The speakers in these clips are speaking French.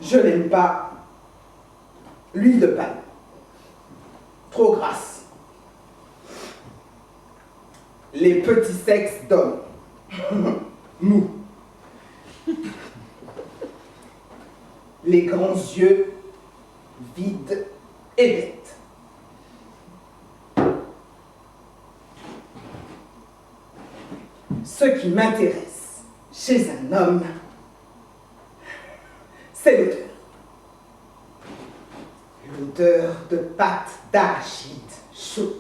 Je n'aime pas l'huile de palme. Trop grasse. Les petits sexes d'hommes. Mous. Les grands yeux vides et bêtes. Ce qui m'intéresse chez un homme, c'est l'odeur. L'odeur de pâte d'arachide chaude.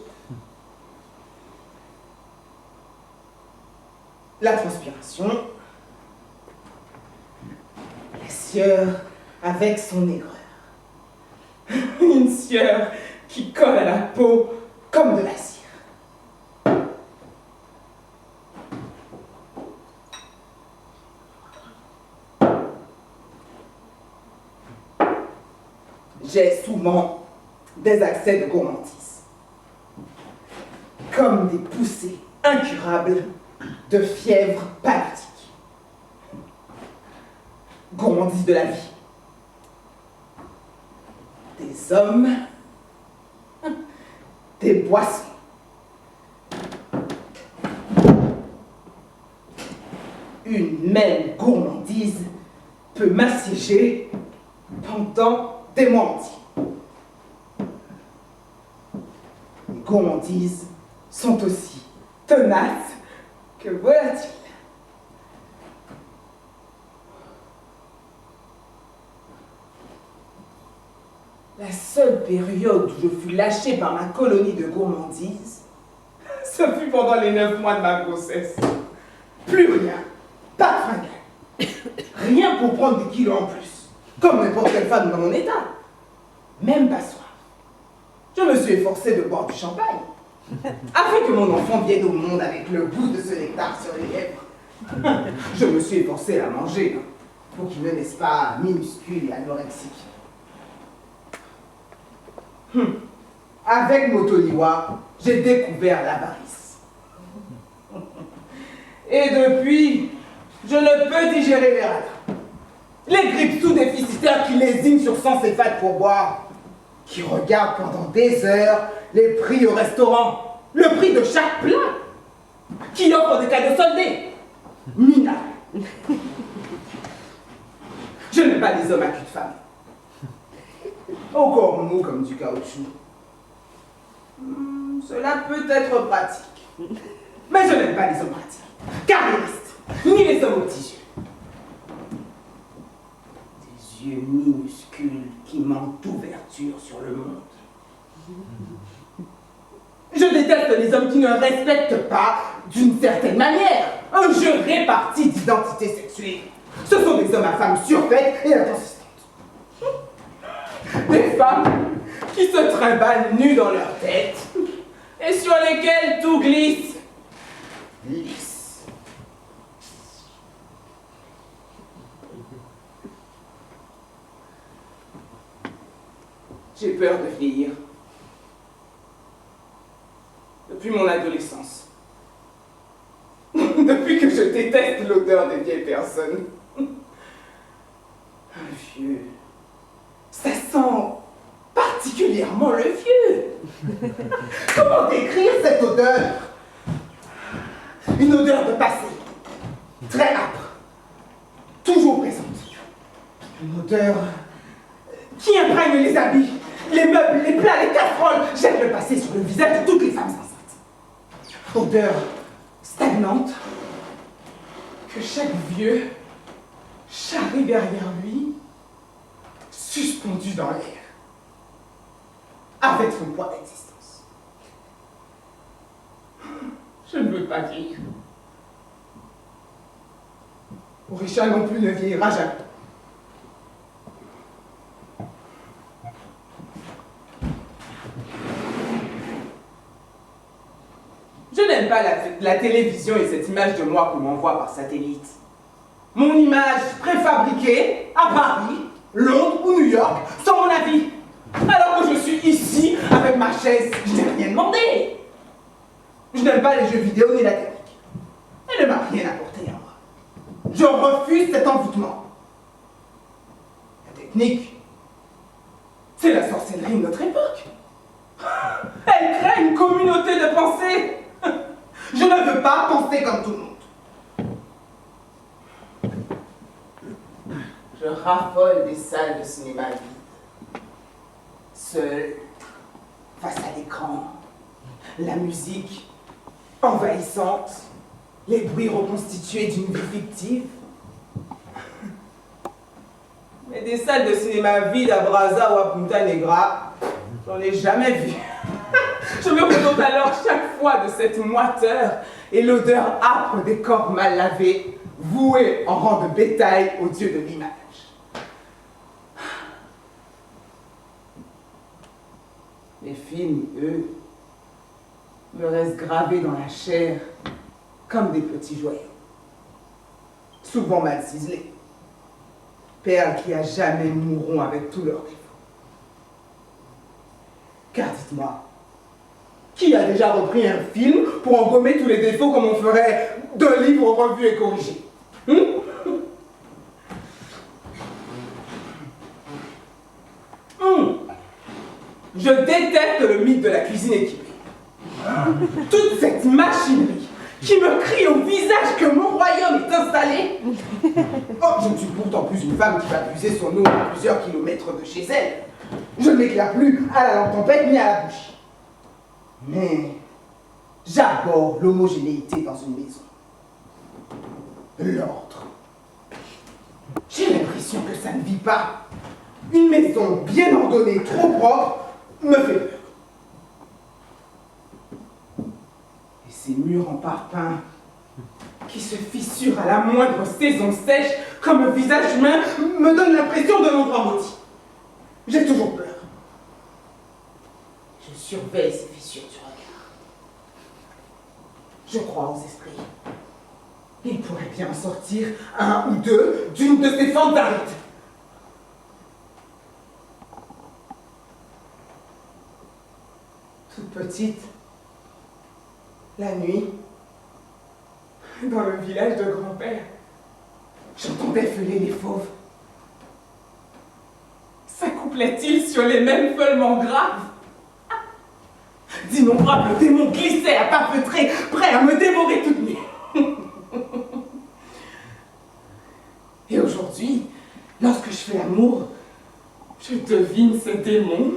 La transpiration, la sueur avec son aigreur. Une sueur qui colle à la peau comme de la cire. J'ai souvent des accès de gourmandise, comme des poussées incurables de fièvre paludique. Gourmandise de la vie. Des hommes, des boissons. Une même gourmandise peut m'assiéger pendant des mois entiers. Les gourmandises sont aussi tenaces que volatiles. La seule période où je fus lâchée par ma colonie de gourmandises, ce fut pendant les 9 mois de ma grossesse. Plus rien, pas de fringale. Rien pour prendre des kilos en plus, comme n'importe quelle femme dans mon état. Même pas soif. Je me suis efforcée de boire du champagne, afin que mon enfant vienne au monde avec le goût de ce nectar sur les lèvres. Je me suis efforcée à manger, pour qu'il ne naisse pas minuscule et anorexique. Avec Motoliwa, j'ai découvert l'avarice. Et depuis, je ne peux digérer les radins. Les grippes sous-déficitaires qui lésinent sur 100 céphates pour boire, qui regardent pendant des heures les prix au restaurant, le prix de chaque plat, qui offrent des cadeaux soldés. Mina. Je n'aime pas les hommes à cul de femme. Encore mou comme du caoutchouc. Cela peut être pratique. Mais je n'aime pas les hommes pratiques, carriéristes, ni les hommes aux petits yeux. Des yeux minuscules qui manquent d'ouverture sur le monde. Je déteste les hommes qui ne respectent pas, d'une certaine manière, un jeu réparti d'identité sexuelle. Ce sont des hommes à femmes surfaites et inconsistantes. Des femmes qui se trimballent nues dans leur tête et sur lesquelles tout glisse lisse. J'ai peur de vieillir. Depuis mon adolescence. Depuis que je déteste l'odeur des vieilles personnes. Un vieux. Ça sent particulièrement le vieux. Comment décrire cette odeur? Une odeur de passé, très âpre, toujours présente. Une odeur qui imprègne les habits, les meubles, les plats, les casseroles, jette le passé sur le visage de toutes les femmes enceintes. Odeur stagnante que chaque vieux charrie derrière lui, suspendu dans l'air, avec son poids d'existence. Je ne veux pas vieillir. Orisha non plus ne vieillira jamais. Je n'aime pas la télévision et cette image de moi qu'on m'envoie par satellite. Mon image préfabriquée à Paris, Londres ou New York, sans mon avis. Alors que je suis ici, avec ma chaise, je n'ai rien demandé. Je n'aime pas les jeux vidéo ni la technique. Elle ne m'a rien apporté à moi. Je refuse cet envoûtement. Il y a des technique. C'est la sorcellerie de notre époque. Elle crée une communauté de pensée. Je ne veux pas penser comme tout le monde. Je raffole des salles de cinéma vides. Seul, face à l'écran, la musique envahissante, les bruits reconstitués d'une vie fictive. Mais des salles de cinéma vides à Brazza ou à Punta Negra, j'en ai jamais vu. Je me contente alors chaque fois de cette moiteur et l'odeur âpre des corps mal lavés, voués en rang de bétail aux dieux de l'image. Les films, eux, me restent gravés dans la chair comme des petits joyaux, souvent mal ciselés, perles qui à jamais mourront avec tous leurs défauts. Car dites-moi, qui a déjà repris un film pour en gommer tous les défauts comme on ferait d'un livre revu et corrigé? Je déteste le mythe de la cuisine équipée. Toute cette machinerie qui me crie au visage que mon royaume est installé. Oh, je ne suis pourtant plus une femme qui va puiser son eau à plusieurs kilomètres de chez elle. Je ne m'éclaire plus à la lampe tempête ni à la bougie. Mais j'aborde l'homogénéité dans une maison. L'ordre. J'ai l'impression que ça ne vit pas. Une maison bien ordonnée, trop propre, me fait peur. Et ces murs en parpaing qui se fissurent à la moindre saison sèche comme un visage humain me donnent l'impression d'un endroit maudit. J'ai toujours peur. Je surveille ces fissures du regard. Je crois aux esprits. Il pourrait bien en sortir un ou deux d'une de ces fentes arides. Toute petite, la nuit, dans le village de grand-père, j'entendais feuler les fauves. S'accouplaient-ils sur les mêmes feulements graves? D'innombrables démons glissaient à pas feutrés, prêts à me dévorer toute nue. Et aujourd'hui, lorsque je fais l'amour, je devine ces démons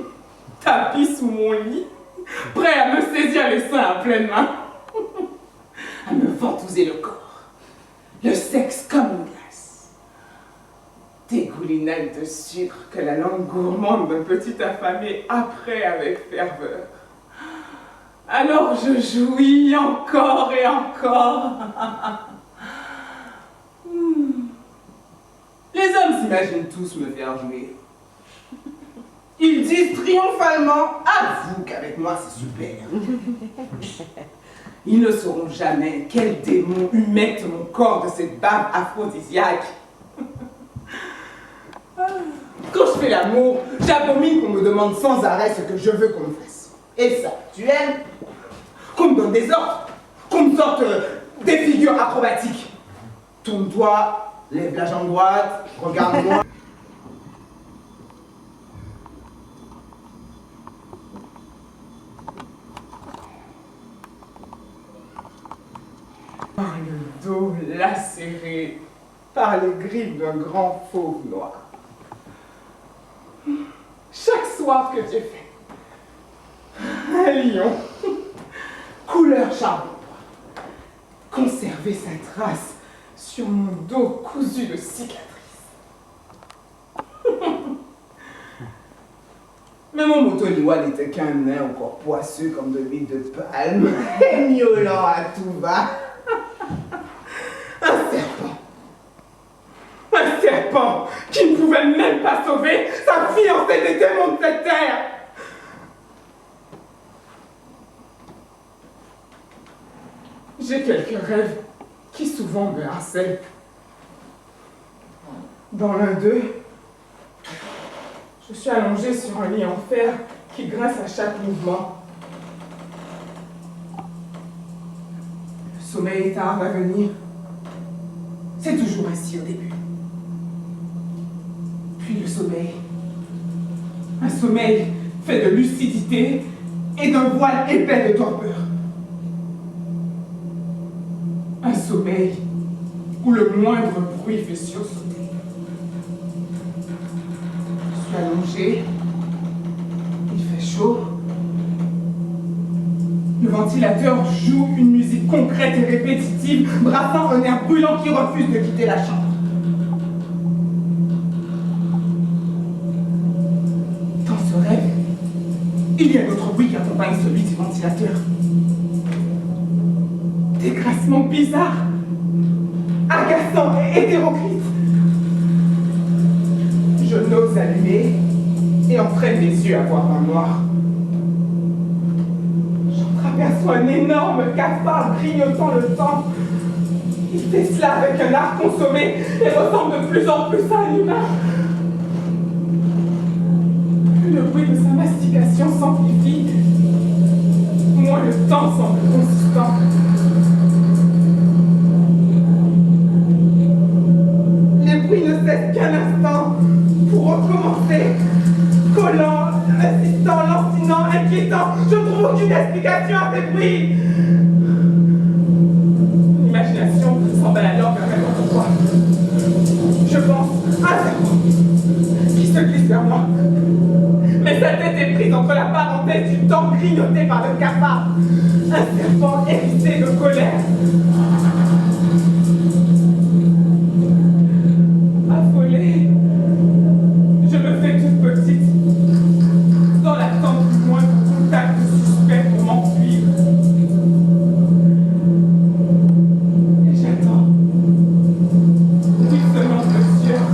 tapis sous mon lit, prêts à me saisir les seins à pleine main, à me ventouser le corps, le sexe comme une glace, des goulinades de sucre que la langue gourmande d'un petit affamé apprête avec ferveur. Alors je jouis encore et encore. Les hommes s'imaginent tous me faire jouer. Ils disent triomphalement, avoue qu'avec moi c'est super. Ils ne sauront jamais quel démon humecte mon corps de cette bave aphrodisiaque. Quand je fais l'amour, j'abomine qu'on me demande sans arrêt ce que je veux qu'on me fasse. Et ça, tu aimes? Qu'on me donne des ordres, qu'on me sorte des figures acrobatiques. Tourne-toi, lève la jambe droite, regarde-moi. Par le dos lacéré par les griffes d'un grand fauve noir. Chaque soir que Dieu fait, un lion, couleur charbon, conserver sa trace sur mon dos cousu de cicatrices. Mais mon motoliwa n'était qu'un nain encore poisseux comme de l'huile de palme, et miaulant à tout va. Un serpent qui ne pouvait même pas sauver sa fiancée des démons de cette terre. J'ai quelques rêves qui souvent me harcèlent. Dans l'un d'eux, je suis allongée sur un lit en fer qui grince à chaque mouvement. Le sommeil tarde à venir. C'est toujours ainsi au début. Puis le sommeil. Un sommeil fait de lucidité et d'un voile épais de torpeur. Un sommeil où le moindre bruit fait sursauter. Je suis allongée, il fait chaud. Le ventilateur joue une musique concrète et répétitive, brassant un air brûlant qui refuse de quitter la chambre. Dans ce rêve, il y a d'autres bruits qui accompagnent celui du ventilateur. Des grincements bizarres, agaçants et hétéroclites. Je n'ose allumer et entraîne mes yeux à voir dans le noir. J'entreaperçois un énorme cafard grignotant le temps. Il fait cela avec un art consommé et ressemble de plus en plus à un humain. Plus le bruit de sa mastication s'amplifie, moins le temps semble consistant. Les bruits ne cessent qu'un instant pour recommencer, collant, insistant, lancinant, inquiétant. Je ne trouve aucune explication à ces bruits. L'imagination s'emballe alors vers n'importe quoi. Je pense à un serpent qui se glisse vers moi. Mais sa tête est prise entre la parenthèse du temps grignoté par le cafard. Un serpent hérissé de colère. Affolée, je me fais toute petite, dans l'attente du moindre contact suspect pour m'enfuir. Et j'attends, ruisselant de sueur,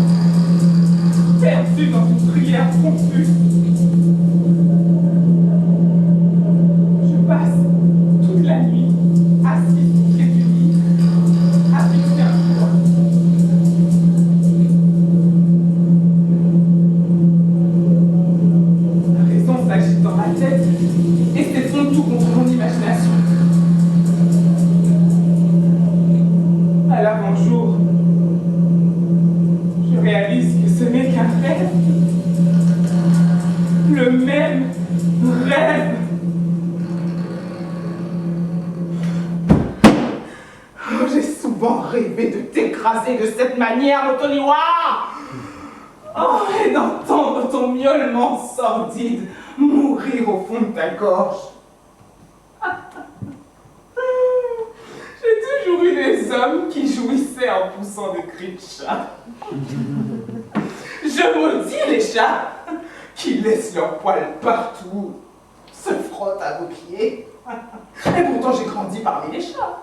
perdu dans une prière confuse. Je passe toute la nuit assise près du lit, à fixer un point. La raison s'agite dans ma tête et s'effondre tout contre mon imagination. À l'avant-jour, je réalise que ce n'est qu'un rêve. Le même rêve. Oh, j'ai souvent rêvé de t'écraser de cette manière, Motoliwa. Oh, et d'entendre ton miaulement sordide mourir au fond de ta gorge. J'ai toujours eu des hommes qui jouissaient en poussant des cris de chat. Je maudis les chats qui laissent leurs poils partout, se frottent à vos pieds. Et pourtant j'ai grandi parmi les chats.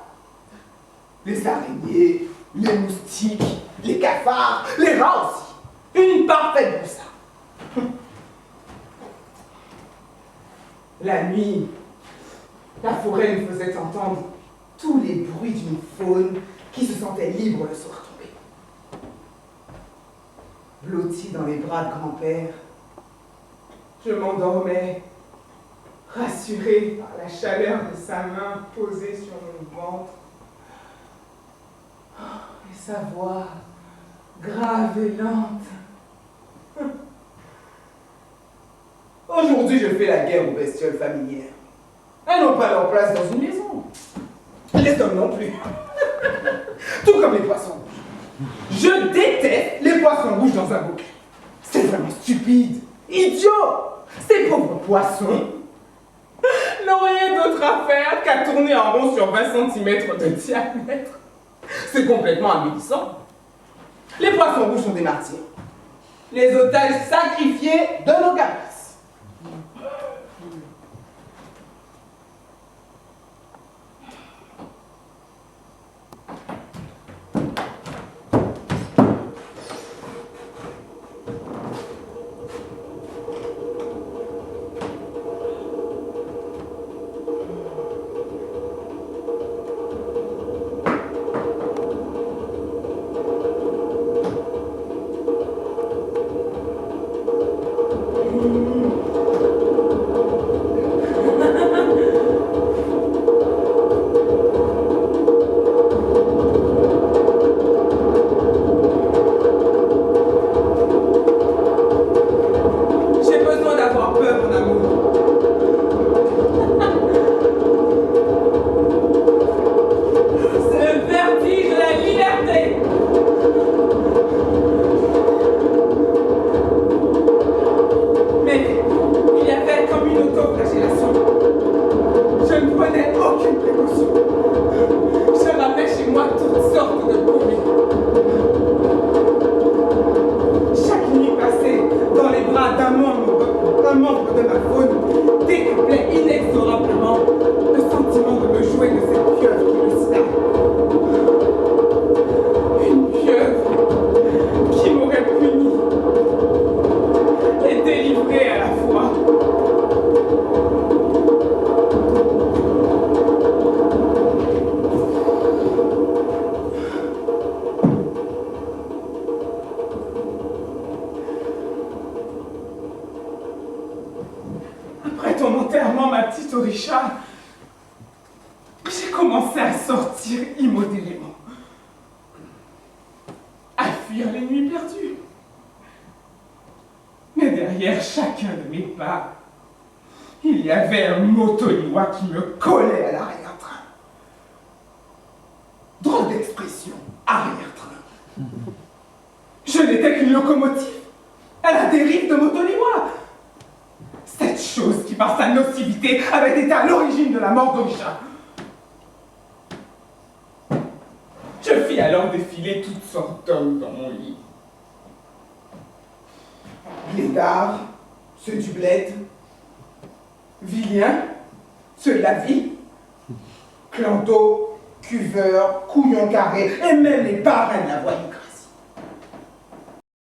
Les araignées, les moustiques, les cafards, les rats aussi. Une parfaite boussa. La nuit, la forêt nous faisait entendre tous les bruits d'une faune qui se sentait libre le soir tombé. Blotti dans les bras de grand-père, je m'endormais, rassuré par la chaleur de sa main posée sur mon ventre. Oh, et sa voix grave et lente. Aujourd'hui, je fais la guerre aux bestioles familières. Elles n'ont pas leur place dans une maison. Les hommes non plus. Tout comme les poissons rouges. Je déteste les poissons rouges dans un bouquet. C'est vraiment stupide, idiot. Ces pauvres poissons n'ont rien d'autre à faire qu'à tourner en rond sur 20 cm de diamètre. C'est complètement avilissant. Les poissons rouges sont des martyrs. Les otages sacrifiés de nos caprices. l'aura d'un membre de ma faune décuplait inexorablement le sentiment de me jouer de cette pieuvre qui me sida. Une pieuvre qui m'aurait puni et délivré à la fois. Après ton enterrement, ma petite Orisha, j'ai commencé à sortir immodérément, à fuir les nuits perdues. Mais derrière chacun de mes pas, il y avait un Motoliwa qui me collait à l'arrière-train. Drôle d'expression, arrière-train. Je n'étais qu'une locomotive à la dérive de Motoliwa. Cette chose qui, par sa nocivité, avait été à l'origine de la mort d'Orisha. Je fis alors défiler toutes sortes d'hommes dans mon lit. Blédards, ceux du bled, Viliens, ceux de la ville, Clanto, Cuveur, Couillon carré, et même les parrains de la voie du